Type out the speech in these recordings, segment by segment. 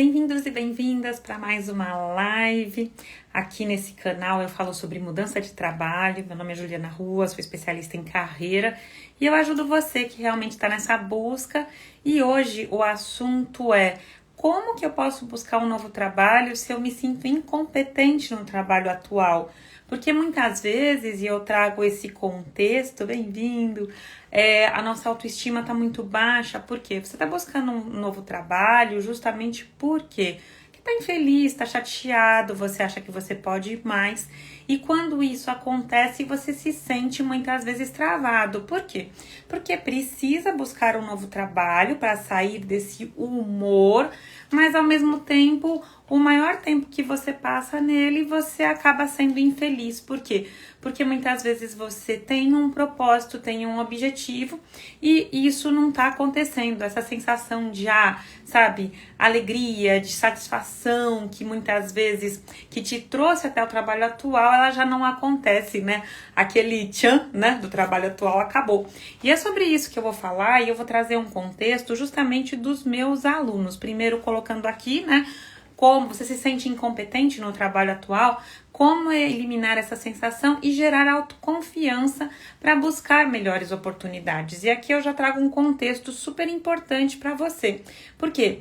Bem-vindos e bem-vindas para mais uma live. Aqui nesse canal eu falo sobre mudança de trabalho. Meu nome é Juliana Rua, sou especialista em carreira e eu ajudo você que realmente está nessa busca. E hoje o assunto é como que eu posso buscar um novo trabalho se eu me sinto incompetente no trabalho atual? Porque muitas vezes, e eu trago esse contexto, bem-vindo, a nossa autoestima está muito baixa. Por quê? Você está buscando um novo trabalho justamente porque tá infeliz, tá chateado, você acha que você pode ir mais. E quando isso acontece, você se sente muitas vezes travado. Por quê? Porque precisa buscar um novo trabalho para sair desse humor, mas ao mesmo tempo, o maior tempo que você passa nele, você acaba sendo infeliz. Por quê? Porque muitas vezes você tem um propósito, tem um objetivo e isso não tá acontecendo. Essa sensação de, sabe, alegria, de satisfação que muitas vezes que te trouxe até o trabalho atual, ela já não acontece, né? Aquele tchan, né, do trabalho atual acabou. E é sobre isso que eu vou falar e eu vou trazer um contexto justamente dos meus alunos. Primeiro colocando aqui, né, como você se sente incompetente no trabalho atual, como eliminar essa sensação e gerar autoconfiança para buscar melhores oportunidades. E aqui eu já trago um contexto super importante para você. Por quê?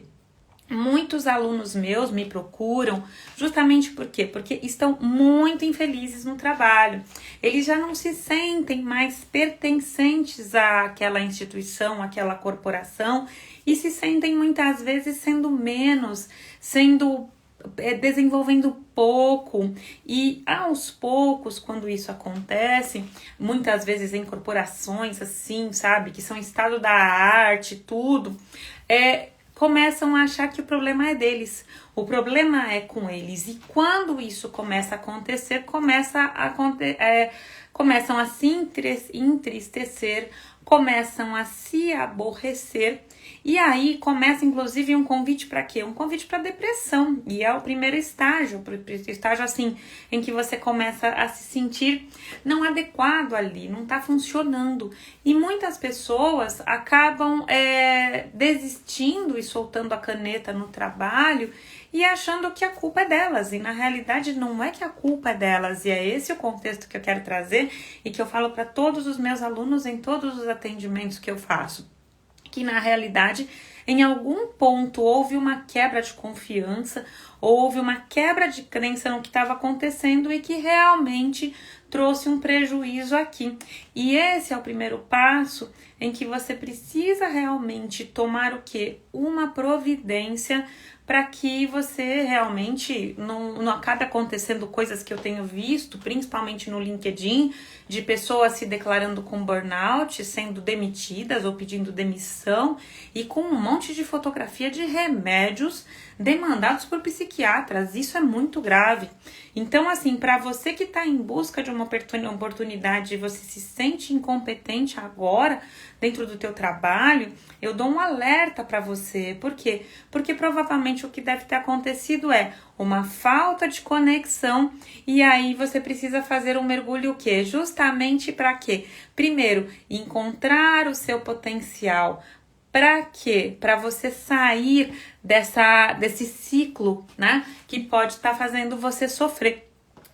Muitos alunos meus me procuram justamente por quê? Porque estão muito infelizes no trabalho. Eles já não se sentem mais pertencentes àquela instituição, àquela corporação e se sentem muitas vezes sendo menos, desenvolvendo pouco. E aos poucos, quando isso acontece, muitas vezes em corporações assim, sabe, que são estado da arte, tudo, começam a achar que o problema é deles, o problema é com eles. E quando isso começa a acontecer, começam a se entristecer, começam a se aborrecer. E aí começa inclusive um convite para quê? Um convite para depressão. E é o primeiro estágio, assim, em que você começa a se sentir não adequado ali, não tá funcionando. E muitas pessoas acabam desistindo e soltando a caneta no trabalho e achando que a culpa é delas. E na realidade não é que a culpa é delas. E é esse o contexto que eu quero trazer e que eu falo para todos os meus alunos em todos os atendimentos que eu faço. Que na realidade, em algum ponto, houve uma quebra de confiança, houve uma quebra de crença no que estava acontecendo e que realmente trouxe um prejuízo aqui. E esse é o primeiro passo em que você precisa realmente tomar o quê? Uma providência para que você realmente não acabe acontecendo coisas que eu tenho visto, principalmente no LinkedIn, de pessoas se declarando com burnout, sendo demitidas ou pedindo demissão e com um monte de fotografia de remédios demandados por psiquiatras. Isso é muito grave. Então, assim, para você que está em busca de uma oportunidade e você se sente incompetente agora dentro do teu trabalho, eu dou um alerta para você. Por quê? Porque provavelmente o que deve ter acontecido é uma falta de conexão e aí você precisa fazer um mergulho o quê? Justamente para quê? Primeiro, encontrar o seu potencial. Para quê? Para você sair desse ciclo, né? Que pode estar fazendo você sofrer.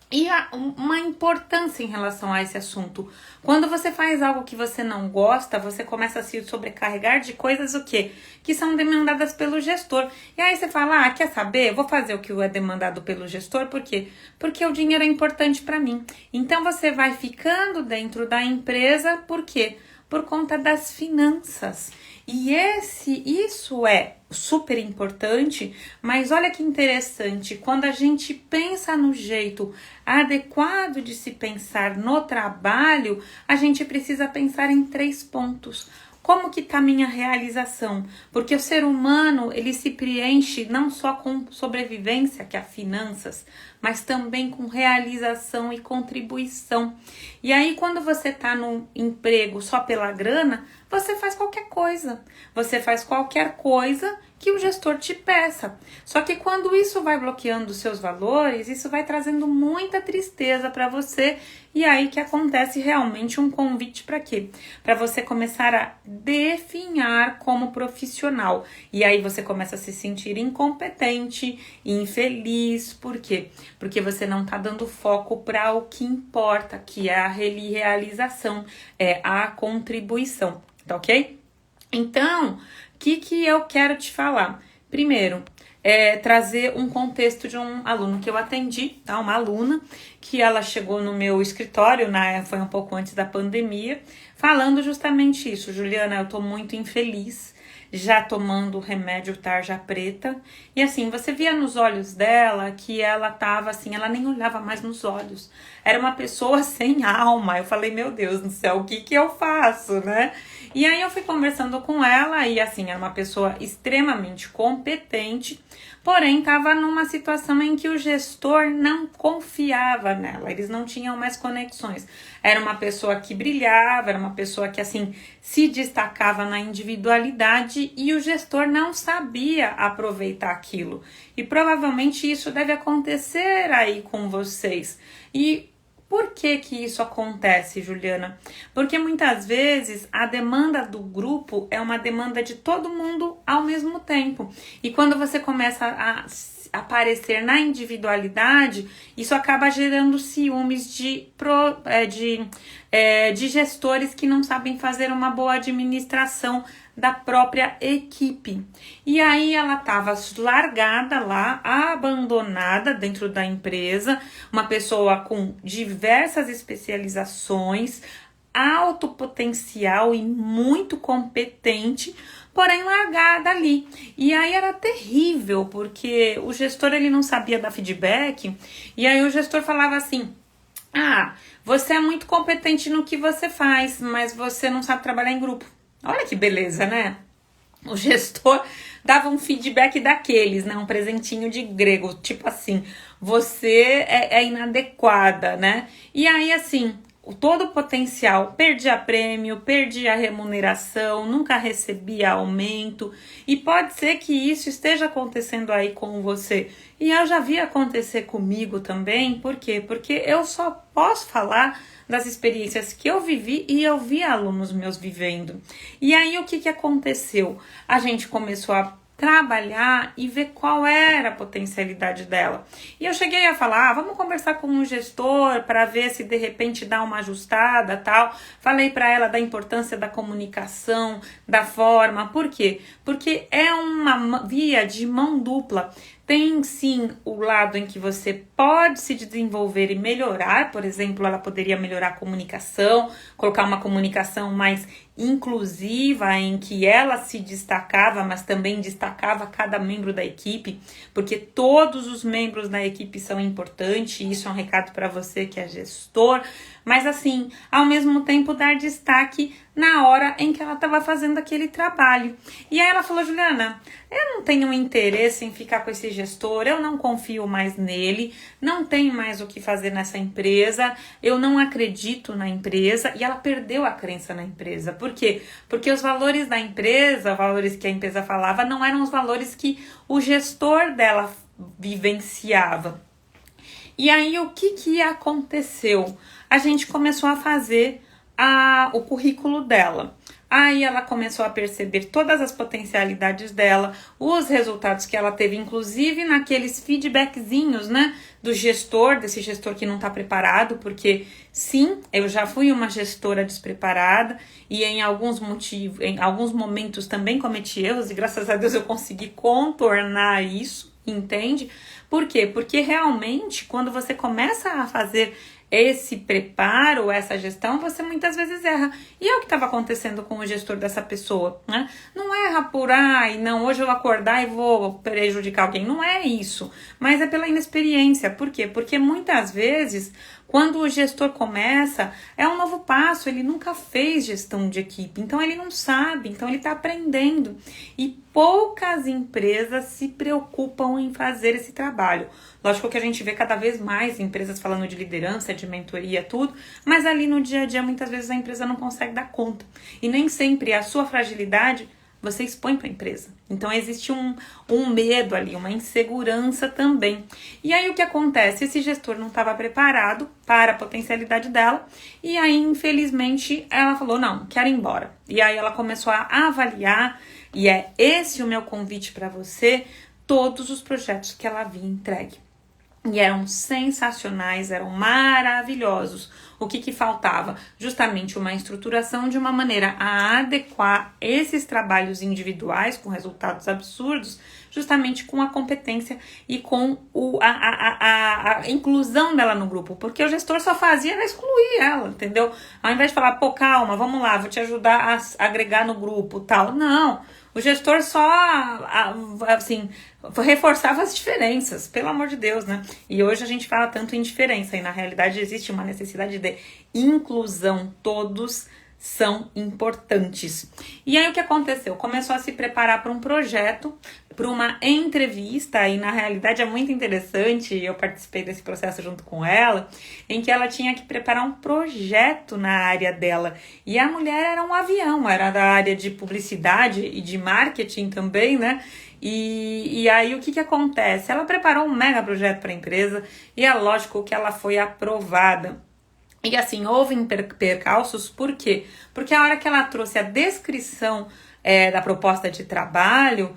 E uma importância em relação a esse assunto. Quando você faz algo que você não gosta, você começa a se sobrecarregar de coisas o quê? Que são demandadas pelo gestor. E aí você fala, quer saber? Eu vou fazer o que é demandado pelo gestor, por quê? Porque o dinheiro é importante para mim. Então você vai ficando dentro da empresa, por quê? Por conta das finanças. E isso é super importante, mas olha que interessante, quando a gente pensa no jeito adequado de se pensar no trabalho, a gente precisa pensar em 3 pontos. Como que tá a minha realização? Porque o ser humano, ele se preenche não só com sobrevivência, que é finanças, mas também com realização e contribuição. E aí, quando você tá num emprego só pela grana, você faz qualquer coisa. Você faz qualquer coisa que o gestor te peça. Só que quando isso vai bloqueando os seus valores, isso vai trazendo muita tristeza para você. E aí que acontece realmente um convite para quê? Para você começar a definhar como profissional. E aí você começa a se sentir incompetente, infeliz. Por quê? Porque você não está dando foco para o que importa, que é a realização, é a contribuição, tá ok? Então, o que eu quero te falar? Primeiro, trazer um contexto de um aluno que eu atendi, tá? Uma aluna que ela chegou no meu escritório, foi um pouco antes da pandemia, falando justamente isso. Juliana, eu tô muito infeliz, já tomando remédio tarja preta, e assim, você via nos olhos dela que ela tava assim, ela nem olhava mais nos olhos, era uma pessoa sem alma. Eu falei, meu Deus do céu, o que eu faço, né? E aí eu fui conversando com ela, e assim, era uma pessoa extremamente competente, porém estava numa situação em que o gestor não confiava nela, eles não tinham mais conexões. Era uma pessoa que brilhava, era uma pessoa que assim se destacava na individualidade e o gestor não sabia aproveitar aquilo. E provavelmente isso deve acontecer aí com vocês. E por que isso acontece, Juliana? Porque muitas vezes a demanda do grupo é uma demanda de todo mundo ao mesmo tempo. E quando você começa a aparecer na individualidade, isso acaba gerando ciúmes de gestores que não sabem fazer uma boa administração da própria equipe. E aí ela estava largada lá, abandonada dentro da empresa, uma pessoa com diversas especializações, alto potencial e muito competente, porém largada ali. E aí era terrível, porque o gestor ele não sabia dar feedback, e aí o gestor falava assim: você é muito competente no que você faz, mas você não sabe trabalhar em grupo. Olha que beleza, né? O gestor dava um feedback daqueles, né? Um presentinho de grego, tipo assim, você é inadequada, né? E aí, assim, todo o potencial, perdia prêmio, perdia remuneração, nunca recebia aumento, e pode ser que isso esteja acontecendo aí com você. E eu já vi acontecer comigo também. Por quê? Porque eu só posso falar das experiências que eu vivi e eu vi alunos meus vivendo. E aí o que aconteceu? A gente começou a trabalhar e ver qual era a potencialidade dela. E eu cheguei a falar, vamos conversar com o gestor para ver se de repente dá uma ajustada, tal. Falei para ela da importância da comunicação, da forma. Por quê? Porque é uma via de mão dupla. Tem sim o lado em que você pode se desenvolver e melhorar. Por exemplo, ela poderia melhorar a comunicação, colocar uma comunicação mais inclusiva, em que ela se destacava, mas também destacava cada membro da equipe, porque todos os membros da equipe são importantes. Isso é um recado para você que é gestor, mas assim, ao mesmo tempo dar destaque na hora em que ela estava fazendo aquele trabalho. E aí ela falou: Juliana, eu não tenho interesse em ficar com esse gestor, eu não confio mais nele, não tenho mais o que fazer nessa empresa, eu não acredito na empresa. E ela perdeu a crença na empresa. Por quê? Porque os valores da empresa, valores que a empresa falava, não eram os valores que o gestor dela vivenciava. E aí o que aconteceu? A gente começou a fazer o currículo dela. Aí ela começou a perceber todas as potencialidades dela, os resultados que ela teve, inclusive naqueles feedbackzinhos, né, do gestor, desse gestor que não tá preparado, porque sim, eu já fui uma gestora despreparada e em alguns momentos também cometi erros e graças a Deus eu consegui contornar isso, entende? Por quê? Porque realmente quando você começa a fazer esse preparo, essa gestão, você muitas vezes erra. E é o que estava acontecendo com o gestor dessa pessoa, né? Não erra por, não, hoje eu vou acordar e vou prejudicar alguém. Não é isso, mas é pela inexperiência. Por quê? Porque muitas vezes, Quando o gestor começa, é um novo passo, ele nunca fez gestão de equipe, então ele não sabe, então ele está aprendendo. E poucas empresas se preocupam em fazer esse trabalho. Lógico que a gente vê cada vez mais empresas falando de liderança, de mentoria, tudo, mas ali no dia a dia muitas vezes a empresa não consegue dar conta. E nem sempre a sua fragilidade você expõe para a empresa. Então existe um medo ali, uma insegurança também. E aí o que acontece? Esse gestor não estava preparado para a potencialidade dela e aí infelizmente ela falou, não, quero ir embora. E aí ela começou a avaliar e é esse o meu convite para você, todos os projetos que ela havia entregue. E eram sensacionais, eram maravilhosos. O que faltava? Justamente uma estruturação de uma maneira a adequar esses trabalhos individuais com resultados absurdos, justamente com a competência e com a inclusão dela no grupo. Porque o gestor só fazia era excluir ela, entendeu? Ao invés de falar, pô, calma, vamos lá, vou te ajudar a agregar no grupo, tal. Não. O gestor só, assim, reforçava as diferenças, pelo amor de Deus, né? E hoje a gente fala tanto em diferença, e na realidade existe uma necessidade de inclusão, todos são importantes. E aí o que aconteceu? Começou a se preparar para um projeto, para uma entrevista, e na realidade é muito interessante, eu participei desse processo junto com ela, em que ela tinha que preparar um projeto na área dela. E a mulher era um avião, era da área de publicidade e de marketing também, né? E aí o que acontece? Ela preparou um mega projeto para a empresa e é lógico que ela foi aprovada. E assim, houve percalços, por quê? Porque a hora que ela trouxe a descrição da proposta de trabalho,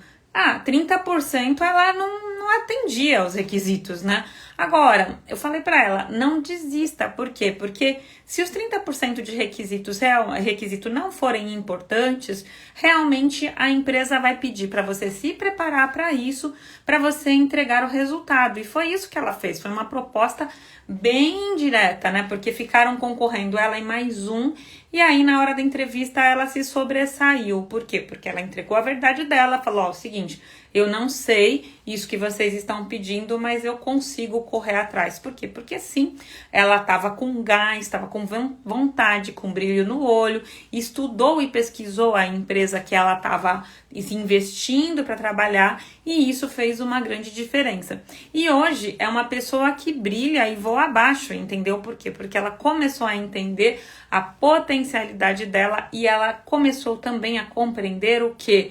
30% ela não atendia aos requisitos, né? Agora, eu falei para ela, não desista, por quê? Porque se os 30% de requisito não forem importantes, realmente a empresa vai pedir para você se preparar para isso, para você entregar o resultado. E foi isso que ela fez, foi uma proposta bem direta, né? Porque ficaram concorrendo ela e mais um, e aí na hora da entrevista ela se sobressaiu. Por quê? Porque ela entregou a verdade dela, falou, o seguinte, eu não sei isso que vocês estão pedindo, mas eu consigo correr atrás. Por quê? Porque sim, ela estava com gás, estava com vontade, com brilho no olho, estudou e pesquisou a empresa que ela estava se investindo para trabalhar e isso fez uma grande diferença. E hoje é uma pessoa que brilha e voa abaixo, entendeu? Por quê? Porque ela começou a entender a potencialidade dela e ela começou também a compreender o que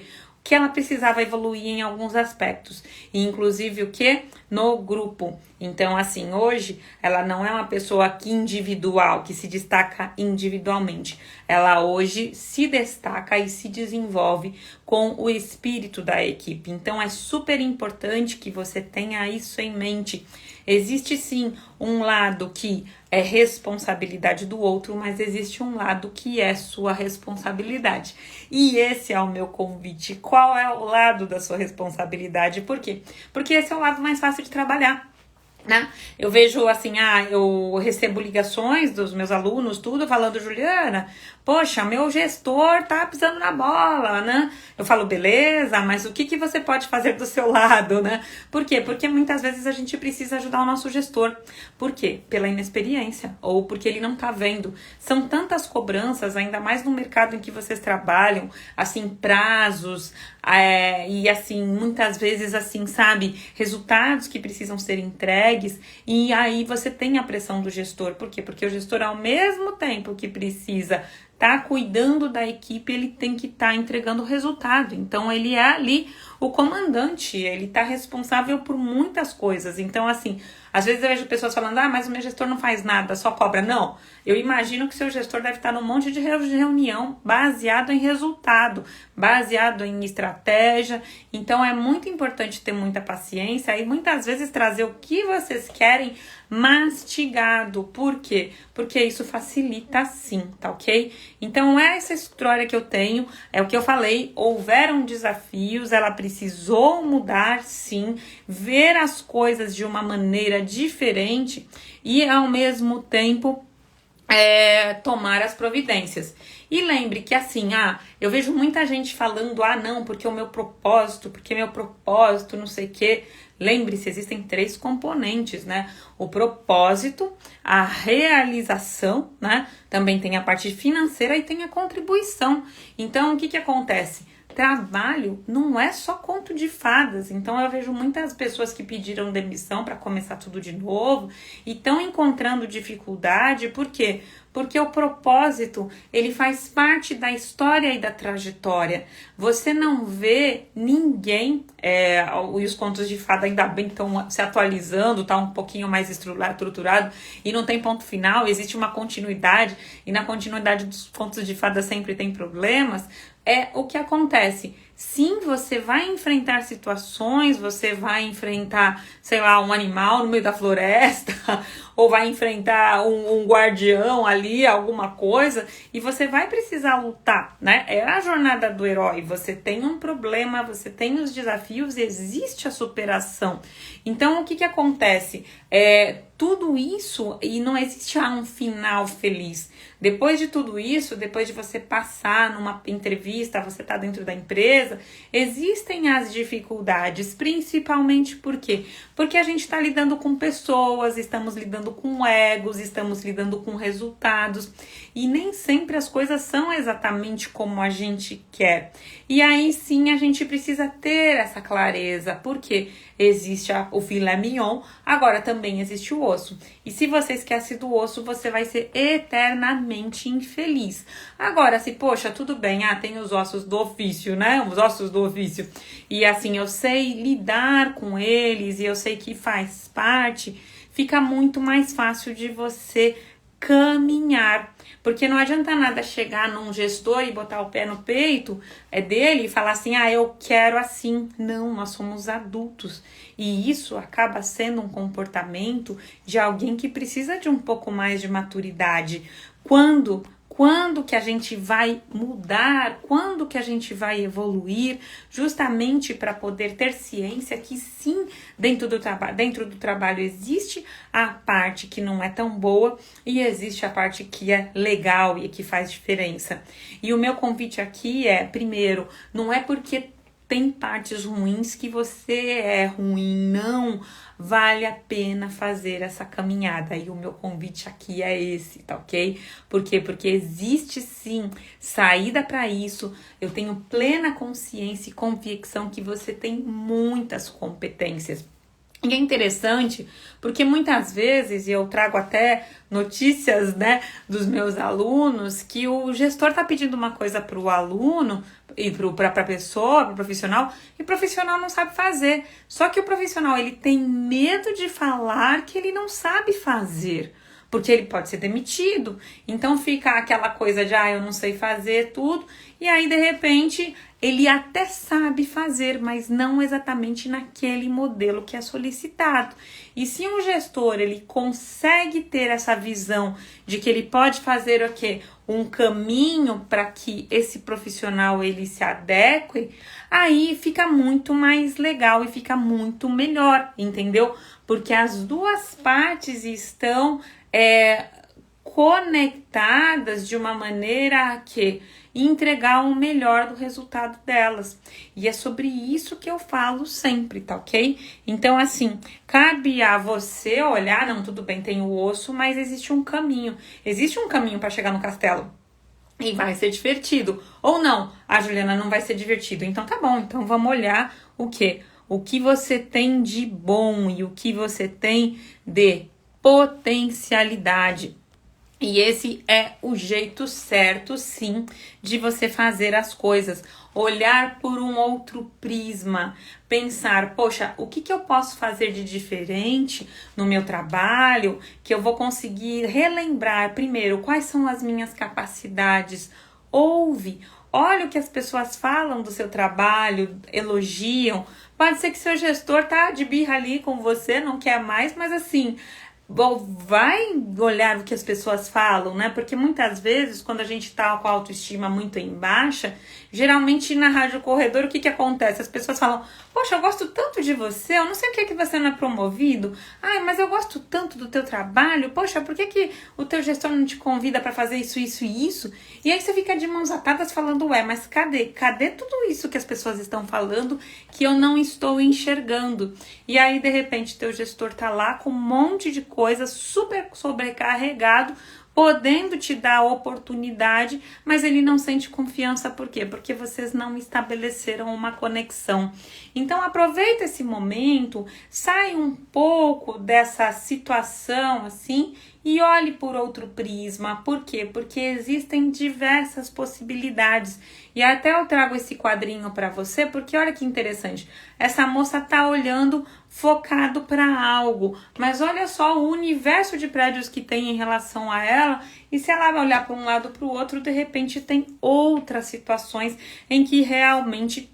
ela precisava evoluir em alguns aspectos, e inclusive o que? No grupo. Então, assim, hoje ela não é uma pessoa individual, que se destaca individualmente. Ela hoje se destaca e se desenvolve com o espírito da equipe. Então, é super importante que você tenha isso em mente. Existe sim um lado que é responsabilidade do outro, mas existe um lado que é sua responsabilidade. E esse é o meu convite. Qual é o lado da sua responsabilidade? Por quê? Porque esse é o lado mais fácil de trabalhar, né? Eu vejo assim, eu recebo ligações dos meus alunos, tudo falando, Juliana, poxa, meu gestor tá pisando na bola, né? Eu falo, beleza, mas o que você pode fazer do seu lado, né? Por quê? Porque muitas vezes a gente precisa ajudar o nosso gestor. Por quê? Pela inexperiência, ou porque ele não tá vendo. São tantas cobranças, ainda mais no mercado em que vocês trabalham, assim, prazos, e assim, muitas vezes, assim, sabe, resultados que precisam ser entregues, e aí você tem a pressão do gestor. Por quê? Porque o gestor, ao mesmo tempo que precisa tá cuidando da equipe, ele tem que estar entregando o resultado. Então, ele é ali o comandante, ele tá responsável por muitas coisas. Então, assim, às vezes eu vejo pessoas falando, mas o meu gestor não faz nada, só cobra. Não, eu imagino que o seu gestor deve estar num monte de reunião baseado em resultado, baseado em estratégia. Então, é muito importante ter muita paciência e muitas vezes trazer o que vocês querem mastigado. Por quê? Porque isso facilita sim, tá ok? Então, essa história que eu tenho, é o que eu falei, houveram desafios, ela precisou mudar sim, ver as coisas de uma maneira diferente e ao mesmo tempo tomar as providências. E lembre que assim, eu vejo muita gente falando, não, porque o meu propósito, não sei o quê. Lembre-se, existem 3 componentes, né? O propósito, a realização, né? Também tem a parte financeira e tem a contribuição. Então, o que acontece? Trabalho não é só conto de fadas. Então eu vejo muitas pessoas que pediram demissão para começar tudo de novo e estão encontrando dificuldade. Por quê? Porque o propósito, ele faz parte da história e da trajetória. Você não vê ninguém, e os contos de fada ainda bem estão se atualizando, tá um pouquinho mais estruturado e não tem ponto final, existe uma continuidade e na continuidade dos contos de fada sempre tem problemas. O que acontece? Sim, você vai enfrentar situações, você vai enfrentar, sei lá, um animal no meio da floresta, ou vai enfrentar um guardião ali, alguma coisa, e você vai precisar lutar, né? É a jornada do herói, você tem um problema, você tem os desafios, existe a superação. Então, o que acontece? Tudo isso, e não existe um final feliz. Depois de tudo isso, depois de você passar numa entrevista, você tá dentro da empresa, existem as dificuldades, principalmente por quê? Porque a gente está lidando com pessoas, estamos lidando com egos, estamos lidando com resultados, e nem sempre as coisas são exatamente como a gente quer. E aí sim a gente precisa ter essa clareza, porque existe o filé mignon, agora também existe o osso. E se você esquece do osso, você vai ser eternamente infeliz. Agora, se, poxa, tudo bem, tem os ossos do ofício, né? Os ossos do ofício. E assim, eu sei lidar com eles e eu sei que faz parte, fica muito mais fácil de você caminhar. Porque não adianta nada chegar num gestor e botar o pé no peito dele e falar assim, eu quero assim. Não, nós somos adultos. E isso acaba sendo um comportamento de alguém que precisa de um pouco mais de maturidade. Quando que a gente vai mudar, quando que a gente vai evoluir, justamente para poder ter ciência que sim, dentro do trabalho existe a parte que não é tão boa e existe a parte que é legal e que faz diferença. E o meu convite aqui primeiro, não é porque tem partes ruins que você é ruim, não vale a pena fazer essa caminhada. E o meu convite aqui é esse, tá ok? Por quê? Porque existe sim saída para isso. Eu tenho plena consciência e convicção que você tem muitas competências. E é interessante, porque muitas vezes, e eu trago até notícias, né, dos meus alunos, que o gestor tá pedindo uma coisa para o aluno, e para a pessoa, para o profissional, e o profissional não sabe fazer. Só que o profissional, ele tem medo de falar que ele não sabe fazer, porque ele pode ser demitido. Então fica aquela coisa de, eu não sei fazer tudo, e aí de repente ele até sabe fazer, mas não exatamente naquele modelo que é solicitado. E se um gestor, ele consegue ter essa visão de que ele pode fazer o quê? Um caminho para que esse profissional ele se adeque, aí fica muito mais legal e fica muito melhor, entendeu? Porque as duas partes estão conectadas de uma maneira que entregar o melhor do resultado delas. E é sobre isso que eu falo sempre, tá ok? Então, assim, cabe a você olhar, não, tudo bem, tem o osso, mas existe um caminho. Existe um caminho para chegar no castelo. E vai ser divertido. Ou não, Juliana, não vai ser divertido. Então tá bom, então vamos olhar o quê? O que você tem de bom e o que você tem de potencialidade. E esse é o jeito certo, sim, de você fazer as coisas. Olhar por um outro prisma, pensar, poxa, o que eu posso fazer de diferente no meu trabalho, que eu vou conseguir relembrar, primeiro, quais são as minhas capacidades. Olha o que as pessoas falam do seu trabalho, elogiam. Pode ser que seu gestor tá de birra ali com você, não quer mais, mas assim, vai olhar o que as pessoas falam, né? Porque muitas vezes, quando a gente tá com a autoestima muito em baixa, Geralmente na Rádio Corredor, o que acontece? As pessoas falam, poxa, eu gosto tanto de você, eu não sei por que você não é promovido. Ai, mas eu gosto tanto do teu trabalho, poxa, por que o teu gestor não te convida para fazer isso, isso e isso? E aí você fica de mãos atadas falando, ué, mas cadê? Cadê tudo isso que as pessoas estão falando que eu não estou enxergando? E aí, de repente, teu gestor tá lá com um monte de coisa, super sobrecarregado, podendo te dar oportunidade, mas ele não sente confiança. Por quê? Porque vocês não estabeleceram uma conexão. Então aproveita esse momento, sai um pouco dessa situação assim e olhe por outro prisma. Por quê? Porque existem diversas possibilidades. E até eu trago esse quadrinho para você, porque olha que interessante. Essa moça tá olhando focado para algo, mas olha só o universo de prédios que tem em relação a ela, e se ela vai olhar para um lado para o outro, de repente tem outras situações em que realmente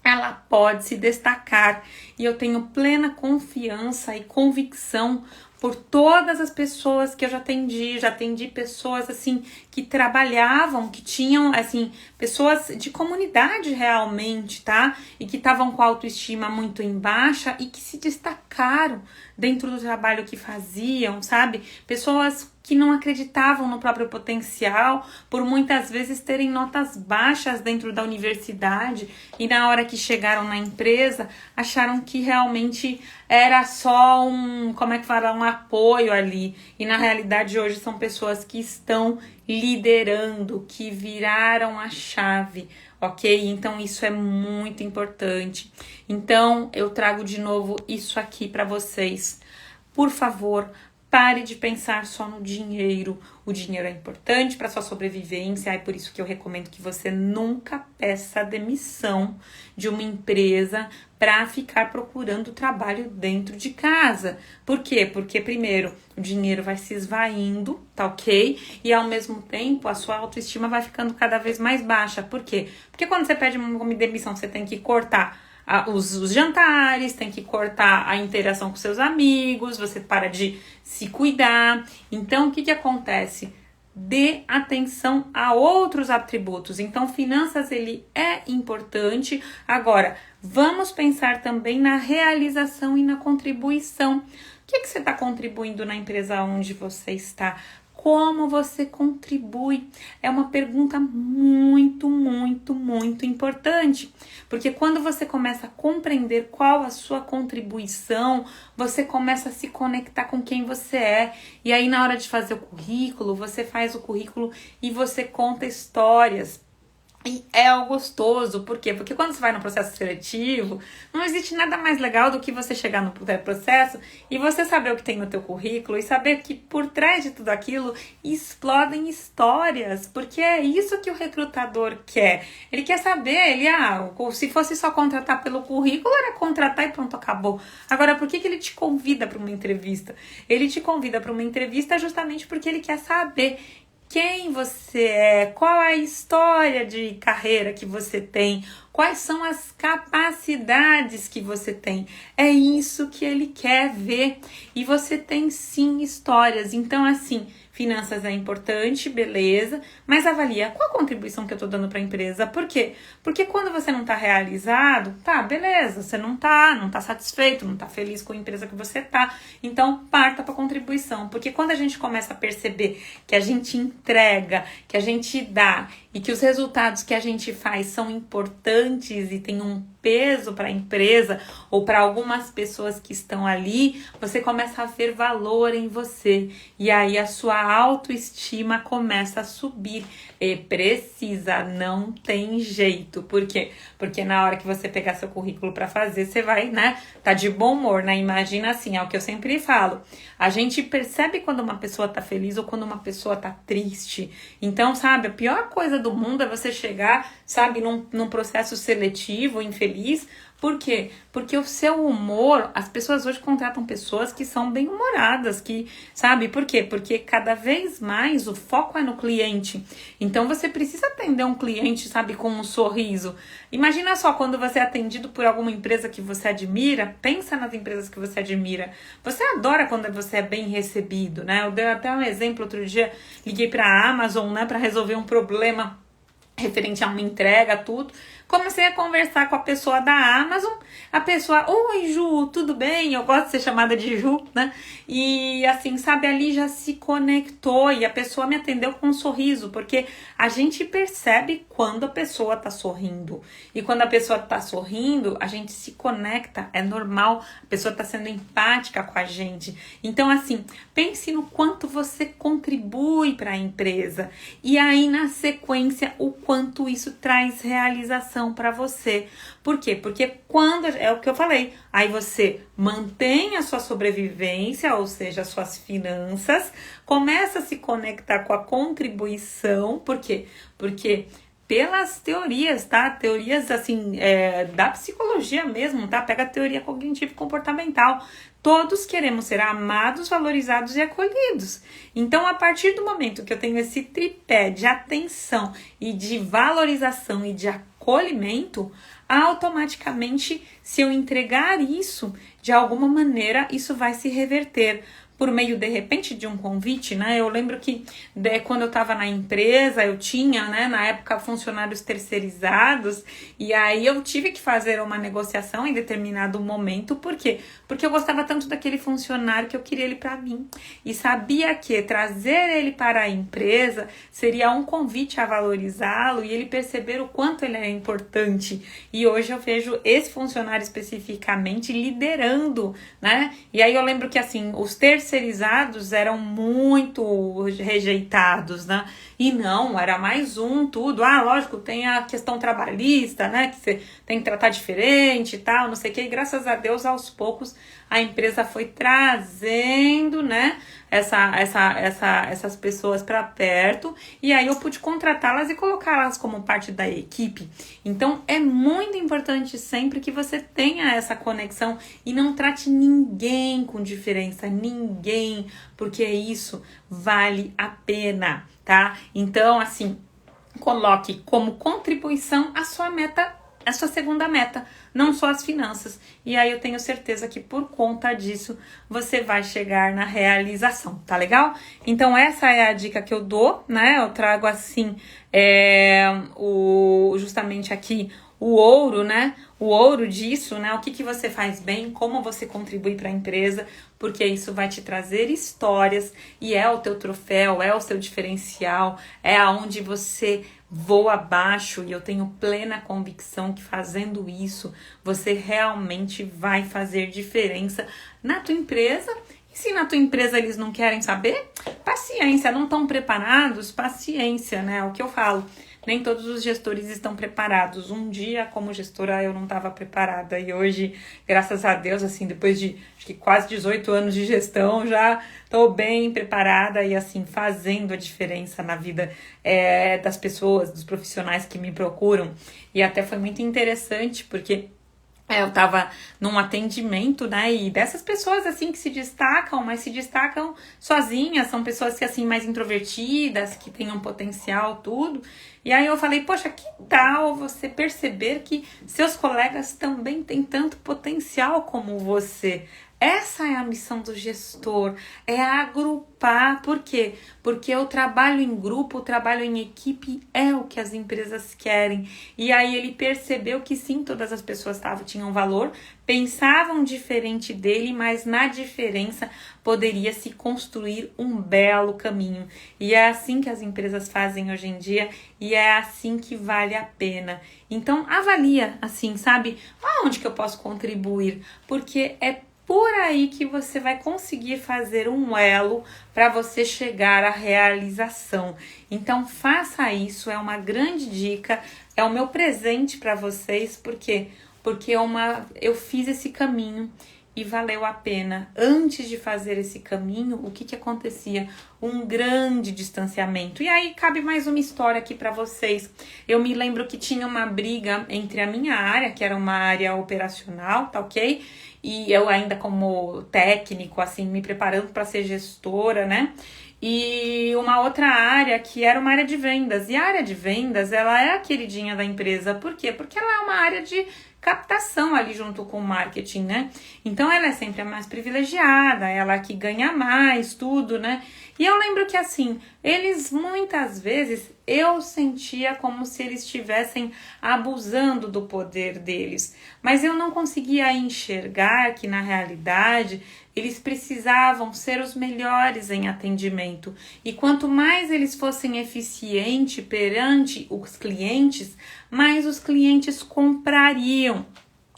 ela pode se destacar. E eu tenho plena confiança e convicção por todas as pessoas que eu já atendi pessoas assim que trabalhavam, que tinham assim, pessoas de comunidade realmente, tá? E que estavam com a autoestima muito em baixa e que se destacaram dentro do trabalho que faziam, sabe? Pessoas que não acreditavam no próprio potencial, por muitas vezes terem notas baixas dentro da universidade e na hora que chegaram na empresa, acharam que realmente era só um apoio ali. E na realidade hoje são pessoas que estão liderando, que viraram a chave, ok? Então isso é muito importante. Então eu trago de novo isso aqui para vocês. Por favor, pare de pensar só no dinheiro. O dinheiro é importante para sua sobrevivência, é por isso que eu recomendo que você nunca peça demissão de uma empresa para ficar procurando trabalho dentro de casa. Por quê? Porque primeiro, o dinheiro vai se esvaindo, tá ok? E ao mesmo tempo, a sua autoestima vai ficando cada vez mais baixa. Por quê? Porque quando você pede uma demissão, você tem que cortar os jantares, tem que cortar a interação com seus amigos, você para de se cuidar. Então, o que acontece? Dê atenção a outros atributos. Então, finanças, ele é importante. Agora, vamos pensar também na realização e na contribuição. O que você está contribuindo na empresa onde você está? Como você contribui? É uma pergunta muito, muito, muito importante. Porque quando você começa a compreender qual a sua contribuição, você começa a se conectar com quem você é. E aí, na hora de fazer o currículo, você faz o currículo e você conta histórias. E é algo gostoso, por quê? Porque quando você vai no processo seletivo, não existe nada mais legal do que você chegar no processo e você saber o que tem no teu currículo e saber que por trás de tudo aquilo explodem histórias, porque é isso que o recrutador quer. Ele quer saber, se fosse só contratar pelo currículo, era contratar e pronto, acabou. Agora, por que ele te convida para uma entrevista? Ele te convida para uma entrevista justamente porque ele quer saber quem você é, qual é a história de carreira que você tem, quais são as capacidades que você tem. É isso que ele quer ver. E você tem sim histórias. Então, assim, finanças é importante, beleza, mas avalia qual a contribuição que eu tô dando para a empresa. Por quê? Porque quando você não tá realizado, tá, beleza, você não tá satisfeito, não tá feliz com a empresa que você tá. Então, parta para contribuição, porque quando a gente começa a perceber que a gente entrega, que a gente dá e que os resultados que a gente faz são importantes e tem um peso para a empresa ou para algumas pessoas que estão ali, você começa a ver valor em você e aí a sua autoestima começa a subir. E precisa, não tem jeito. Por quê? Porque na hora que você pegar seu currículo para fazer, você vai, tá de bom humor, Imagina assim, é o que eu sempre falo. A gente percebe quando uma pessoa tá feliz ou quando uma pessoa tá triste. Então, sabe, a pior coisa do mundo é você chegar, sabe, num processo seletivo, infeliz. Por quê? Porque o seu humor, as pessoas hoje contratam pessoas que são bem-humoradas, que, sabe, por quê? Porque cada vez mais o foco é no cliente. Então você precisa atender um cliente, sabe, com um sorriso. Imagina só quando você é atendido por alguma empresa que você admira, pensa nas empresas que você admira. Você adora quando você é bem recebido, Eu dei até um exemplo outro dia, liguei para a Amazon, para resolver um problema referente a uma entrega, tudo. Comecei a conversar com a pessoa da Amazon, a pessoa, oi Ju, tudo bem? Eu gosto de ser chamada de Ju, né? E assim, sabe, ali já se conectou e a pessoa me atendeu com um sorriso, porque a gente percebe quando a pessoa tá sorrindo. E quando a pessoa tá sorrindo, a gente se conecta, é normal, a pessoa tá sendo empática com a gente. Então, assim, pense no quanto você contribui para a empresa e aí, na sequência, o quanto isso traz realização para você. Por quê? Porque quando, é o que eu falei, aí você mantém a sua sobrevivência, ou seja, as suas finanças, começa a se conectar com a contribuição. Por quê? Porque pelas teorias, tá? Teorias, assim, da psicologia mesmo, tá? Pega a teoria cognitivo-comportamental. Todos queremos ser amados, valorizados e acolhidos. Então, a partir do momento que eu tenho esse tripé de atenção e de valorização e de acolhimento, automaticamente, se eu entregar isso, de alguma maneira, isso vai se reverter. Por meio, de repente, de um convite, né? Eu lembro que quando eu estava na empresa, eu tinha, né, na época, funcionários terceirizados, e aí eu tive que fazer uma negociação em determinado momento. Por quê? Porque eu gostava tanto daquele funcionário que eu queria ele para mim. E sabia que trazer ele para a empresa seria um convite a valorizá-lo e ele perceber o quanto ele é importante. E hoje eu vejo esse funcionário especificamente liderando, né? E aí eu lembro que, assim, os terceirizados eram muito rejeitados, né? E não, era mais um, tudo. Ah, lógico, tem a questão trabalhista, né? Que você tem que tratar diferente e tal, não sei o que. E graças a Deus, aos poucos, a empresa foi trazendo, né? Essas pessoas para perto, e aí eu pude contratá-las e colocá-las como parte da equipe. Então é muito importante sempre que você tenha essa conexão e não trate ninguém com diferença, ninguém, porque isso vale a pena, tá? Então, assim, coloque como contribuição a sua meta, a sua segunda meta, não só as finanças. E aí eu tenho certeza que por conta disso você vai chegar na realização, tá legal? Então essa é a dica que eu dou, né? Eu trago assim, justamente aqui o ouro, né? O ouro disso, né? O que você faz bem, como você contribui para a empresa, porque isso vai te trazer histórias e é o teu troféu, é o seu diferencial, é aonde você voa abaixo, e eu tenho plena convicção que fazendo isso, você realmente vai fazer diferença na tua empresa. E se na tua empresa eles não querem saber, paciência, não estão preparados, paciência, né? É o que eu falo. Nem todos os gestores estão preparados. Um dia, como gestora, eu não estava preparada. E hoje, graças a Deus, assim, depois de acho que quase 18 anos de gestão, já estou bem preparada e, assim, fazendo a diferença na vida das pessoas, dos profissionais que me procuram. E até foi muito interessante, porque eu tava num atendimento, né, e dessas pessoas, assim, que se destacam, mas se destacam sozinhas, são pessoas que, assim, mais introvertidas, que têm um potencial, tudo. E aí eu falei, poxa, que tal você perceber que seus colegas também têm tanto potencial como você? Essa é a missão do gestor, é agrupar. Por quê? Porque o trabalho em grupo, o trabalho em equipe é o que as empresas querem. E aí ele percebeu que sim, todas as pessoas tinham valor, pensavam diferente dele, mas na diferença poderia se construir um belo caminho. E é assim que as empresas fazem hoje em dia e é assim que vale a pena. Então avalia, assim, sabe? Aonde que eu posso contribuir? Porque é por aí que você vai conseguir fazer um elo para você chegar à realização. Então faça isso, é uma grande dica, é o meu presente para vocês, porque eu fiz esse caminho e valeu a pena. Antes de fazer esse caminho, o que acontecia? Um grande distanciamento. E aí cabe mais uma história aqui para vocês. Eu me lembro que tinha uma briga entre a minha área, que era uma área operacional, tá ok? e eu ainda como técnico, assim, me preparando para ser gestora, né? E uma outra área que era uma área de vendas. E a área de vendas, ela é a queridinha da empresa. Por quê? Porque ela é uma área de captação ali junto com o marketing, né? Então ela é sempre a mais privilegiada, ela que ganha mais, tudo, né? E eu lembro que assim, eles muitas vezes eu sentia como se eles estivessem abusando do poder deles, mas eu não conseguia enxergar que na realidade eles precisavam ser os melhores em atendimento. E quanto mais eles fossem eficientes perante os clientes, mais os clientes comprariam.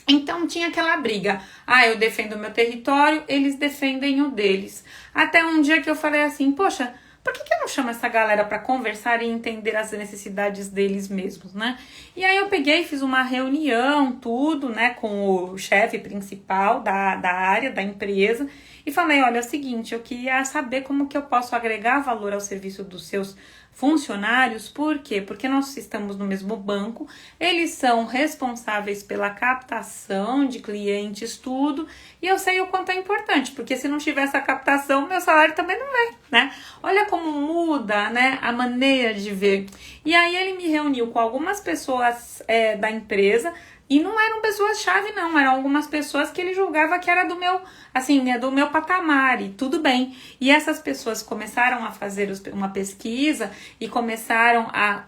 Então tinha aquela briga. Eu defendo o meu território, eles defendem o deles. Até um dia que eu falei assim, poxa, por que eu não chamo essa galera para conversar e entender as necessidades deles mesmos, né? E aí eu peguei, fiz uma reunião, tudo, né, com o chefe principal da área, da empresa, e falei, olha, é o seguinte, eu queria saber como que eu posso agregar valor ao serviço dos seus funcionários. Por quê? Porque nós estamos no mesmo banco, eles são responsáveis pela captação de clientes, tudo, e eu sei o quanto é importante, porque se não tiver essa captação, meu salário também não vem, né? Olha como muda, né, a maneira de ver. E aí ele me reuniu com algumas pessoas da empresa, e não eram pessoas-chave, não. Eram algumas pessoas que ele julgava que era do meu, assim, do meu patamar, e tudo bem. E essas pessoas começaram a fazer uma pesquisa e começaram a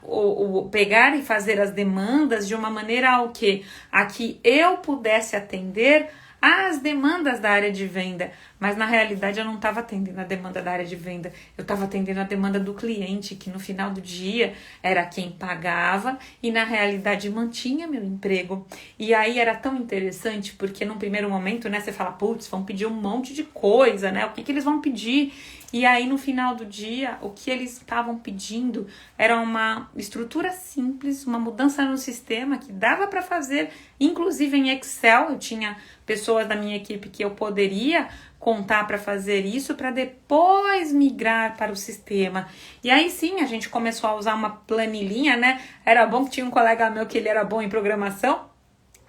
pegar e fazer as demandas de uma maneira a que eu pudesse atender as demandas da área de venda, mas na realidade eu não estava atendendo a demanda da área de venda, eu estava atendendo a demanda do cliente, que no final do dia era quem pagava e na realidade mantinha meu emprego. E aí era tão interessante, porque num primeiro momento, né, você fala, putz, vão pedir um monte de coisa, né, o que eles vão pedir? E aí no final do dia, o que eles estavam pedindo era uma estrutura simples, uma mudança no sistema que dava para fazer, inclusive em Excel. Eu tinha pessoas da minha equipe que eu poderia contar para fazer isso, para depois migrar para o sistema. E aí sim, a gente começou a usar uma planilhinha, né? Era bom que tinha um colega meu que ele era bom em programação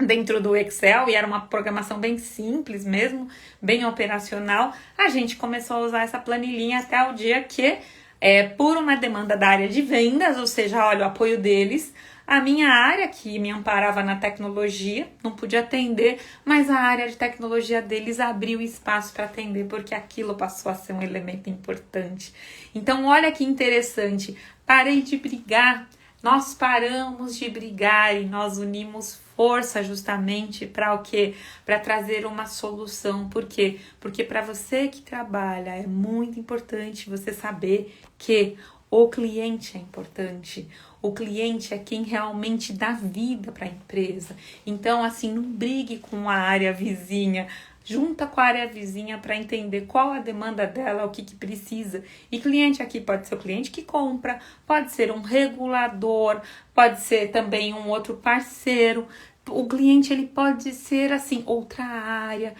dentro do Excel, e era uma programação bem simples mesmo, bem operacional. A gente começou a usar essa planilhinha até o dia que, por uma demanda da área de vendas, ou seja, olha, o apoio deles, a minha área, que me amparava na tecnologia, não podia atender, mas a área de tecnologia deles abriu espaço para atender, porque aquilo passou a ser um elemento importante. Então, olha que interessante, parei de brigar, nós paramos de brigar e nós unimos força justamente para o quê? Para trazer uma solução. Por quê? Porque para você que trabalha é muito importante você saber que o cliente é importante. O cliente é quem realmente dá vida para a empresa. Então, assim, não brigue com a área vizinha. Junta com a área vizinha para entender qual a demanda dela, o que precisa. E cliente aqui pode ser o cliente que compra, pode ser um regulador, pode ser também um outro parceiro. O cliente, ele pode ser, assim, outra área,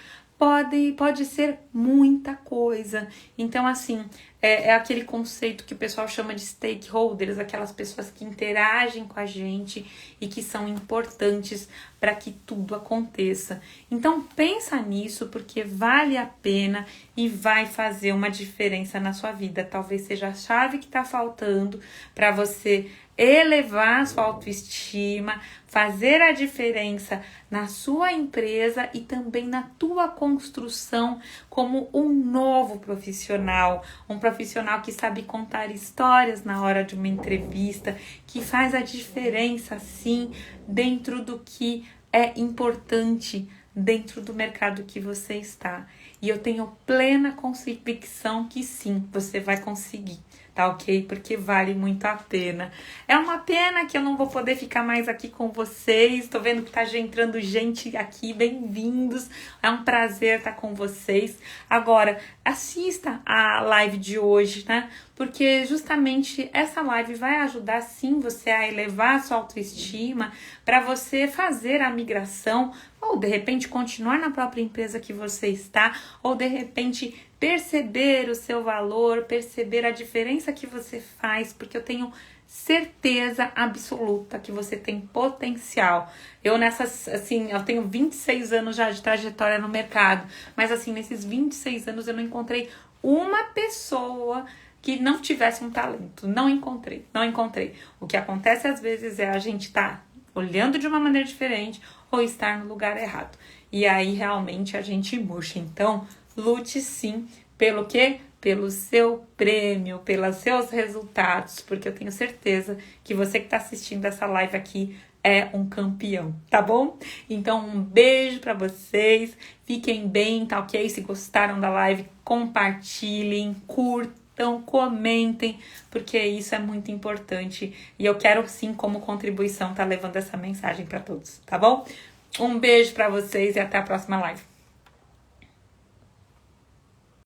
pode ser muita coisa. Então, assim, é aquele conceito que o pessoal chama de stakeholders, aquelas pessoas que interagem com a gente e que são importantes para que tudo aconteça. Então, pensa nisso, porque vale a pena e vai fazer uma diferença na sua vida. Talvez seja a chave que está faltando para você elevar a sua autoestima, fazer a diferença na sua empresa e também na tua construção como um novo profissional, um profissional que sabe contar histórias na hora de uma entrevista, que faz a diferença sim dentro do que é importante dentro do mercado que você está. E eu tenho plena convicção que sim, você vai conseguir. Tá ok? Porque vale muito a pena. É uma pena que eu não vou poder ficar mais aqui com vocês. Tô vendo que tá entrando gente aqui. Bem-vindos. É um prazer estar com vocês. Agora, assista a live de hoje, né? Porque justamente essa live vai ajudar sim você a elevar a sua autoestima, para você fazer a migração, ou de repente continuar na própria empresa que você está, ou de repente perceber o seu valor, perceber a diferença que você faz, porque eu tenho certeza absoluta que você tem potencial. Eu eu tenho 26 anos já de trajetória no mercado, mas assim, nesses 26 anos eu não encontrei uma pessoa que não tivesse um talento. Não encontrei. O que acontece às vezes é a gente tá olhando de uma maneira diferente ou estar no lugar errado. E aí realmente a gente murcha. Então, lute sim pelo quê? Pelo seu prêmio, pelos seus resultados, porque eu tenho certeza que você que está assistindo essa live aqui é um campeão, tá bom? Então, um beijo para vocês, fiquem bem, tá ok? Se gostaram da live, compartilhem, curtam, comentem, porque isso é muito importante e eu quero sim, como contribuição, tá levando essa mensagem para todos, tá bom? Um beijo para vocês e até a próxima live.